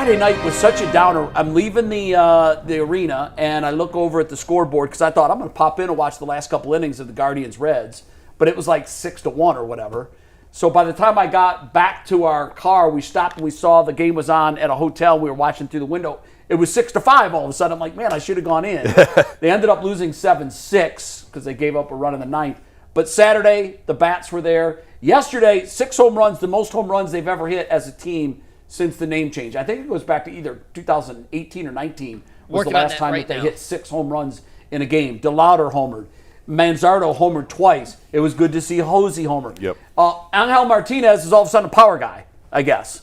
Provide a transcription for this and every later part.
Friday night was such a downer. I'm leaving the arena, and I look over at the scoreboard because I thought I'm going to pop in and watch the last couple innings of the Guardians-Reds, but it was like 6-1 or whatever. So by the time I got back to our car, we stopped and we saw the game was on at a hotel. We were watching through the window. It was 6-5 all of a sudden. I'm like, man, I should have gone in. They ended up losing 7-6 because they gave up a run in the ninth. But Saturday, the bats were there. Yesterday, 6 home runs, the most home runs they've ever hit as a team since the name change. I think it goes back to either 2018 or 19 was the last time that they hit 6 home runs in a game. DeLauder homered. Manzardo homered twice. It was good to see Hosey homer. Yep. Angel Martinez is all of a sudden a power guy, I guess.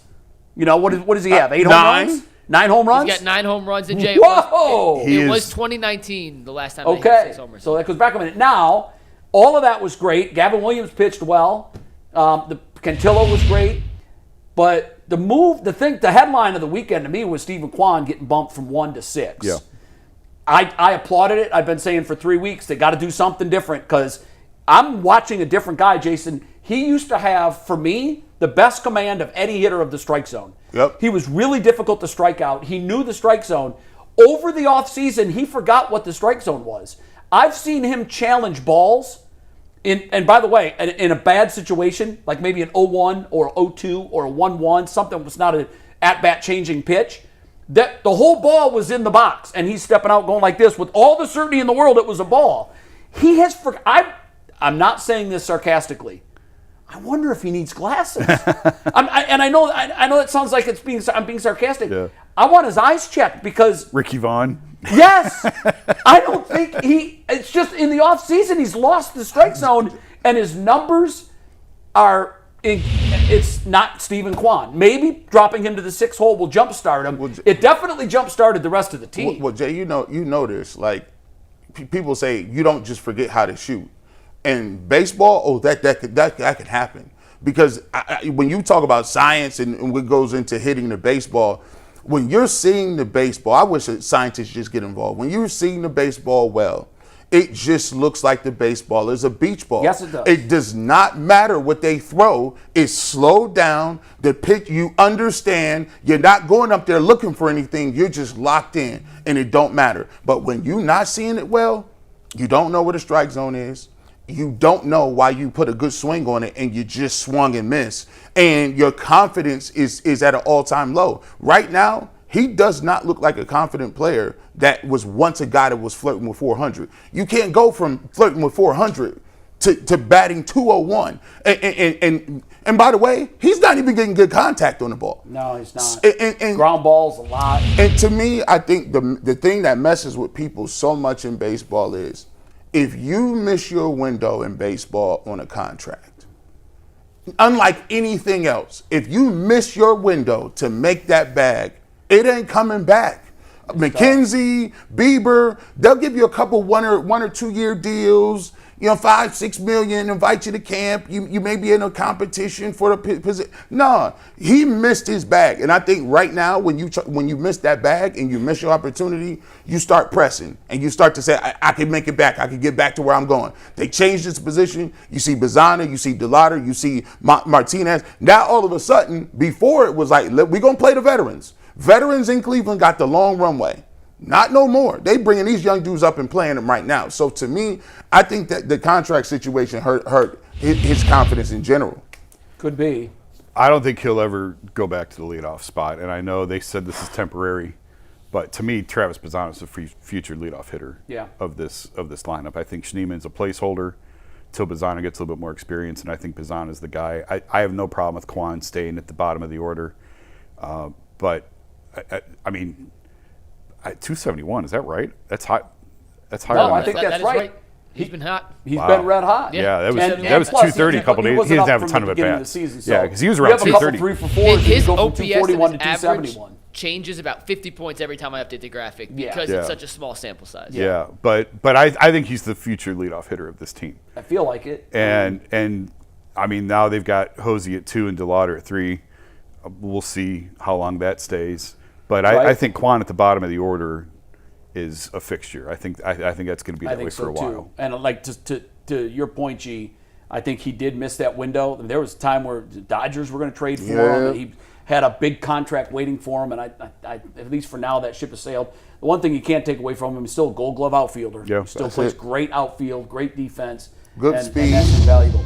You know, what does he have? 8 home runs? 9 home runs? He's got 9 home runs in Jay. Whoa! It was 2019 the last time they hit 6 homers. So that goes back a minute. Now, all of that was great. Gavin Williams pitched well. The Cantillo was great. But the headline of the weekend to me was Steven Kwan getting bumped from 1 to 6. Yeah. I applauded it. I've been saying for 3 weeks they got to do something different because I'm watching a different guy, Jason. He used to have, for me, the best command of any hitter of the strike zone. Yep. He was really difficult to strike out. He knew the strike zone. Over the offseason, he forgot what the strike zone was. I've seen him challenge balls, and by the way, in a bad situation, like maybe an 0-1 or 0-2 or a 1-1, something was not an at-bat changing pitch, that the whole ball was in the box, and he's stepping out going like this with all the certainty in the world it was a ball. He has I'm not saying this sarcastically. I wonder if he needs glasses. I know that sounds like I'm being sarcastic. Yeah. I want his eyes checked because Ricky Vaughn. Yes, I don't think it's just in the off season he's lost the strike zone and his numbers are. It's not Steven Kwan. Maybe dropping him to the 6th hole will jumpstart him. It definitely jumpstarted the rest of the team. Well, Jay, you know this. Like people say, you don't just forget how to shoot. And baseball, that could happen because when you talk about science and what goes into hitting the baseball, when you're seeing the baseball, I wish that scientists just get involved. When you're seeing the baseball well, it just looks like the baseball is a beach ball. Yes, it does. It does not matter what they throw. It's slowed down. The pitch, you understand. You're not going up there looking for anything. You're just locked in, and it don't matter. But when you're not seeing it well, you don't know where the strike zone is. You don't know why you put a good swing on it and you just swung and missed. And your confidence is at an all-time low. Right now, he does not look like a confident player that was once a guy that was flirting with 400. You can't go from flirting with 400 to batting 201. And by the way, he's not even getting good contact on the ball. No, he's not. And ground balls a lot. And to me, I think the thing that messes with people so much in baseball is if you miss your window in baseball on a contract, unlike anything else, if you miss your window to make that bag, it ain't coming back. McKenzie, Bieber, they'll give you a couple one or 2 year deals, $5-6 million, invite you to camp. You may be in a competition for the position. No, he missed his bag, and I think right now when you miss that bag and you miss your opportunity, you start pressing and you start to say, I can make it back. I can get back to where I'm going. They changed his position. You see Bazzana, you see DeLauder, you see Martinez. Now all of a sudden, before it was like we're gonna play the veterans. Veterans in Cleveland got the long runway. Not no more. They bringing these young dudes up and playing them right now. So to me, I think that the contract situation hurt his confidence in general. Could be. I don't think he'll ever go back to the leadoff spot. And I know they said this is temporary, but to me, Travis Bazzana is the future leadoff hitter of this lineup. I think Schneemann's a placeholder till Bazzana gets a little bit more experience, and I think Bazzana is the guy. I have no problem with Kwan staying at the bottom of the order, but I mean. 271, is that right? That's hot. That's higher. No, I think that's right. He's been hot. He's been red hot. Yeah, that was 230 a couple days. He doesn't have a ton of at bats. Yeah, because he was around 230. 3 for 4. His OPS 241 and to his 271 changes about 50 points every time I update the graphic because it's such a small sample size. Yeah, but I think he's the future leadoff hitter of this team. I feel like it. And I mean, now they've got Hosey at 2 and DeLauder at 3. We'll see how long that stays. But I think Kwan at the bottom of the order is a fixture. I think that's going to be that way for a while. Too. And like to your point, G, I think he did miss that window. There was a time where the Dodgers were going to trade for him. He had a big contract waiting for him, and I at least for now, that ship has sailed. The one thing you can't take away from him is still a Gold Glove outfielder. Yeah, he still plays great outfield, great defense. Good and speed. And that's invaluable.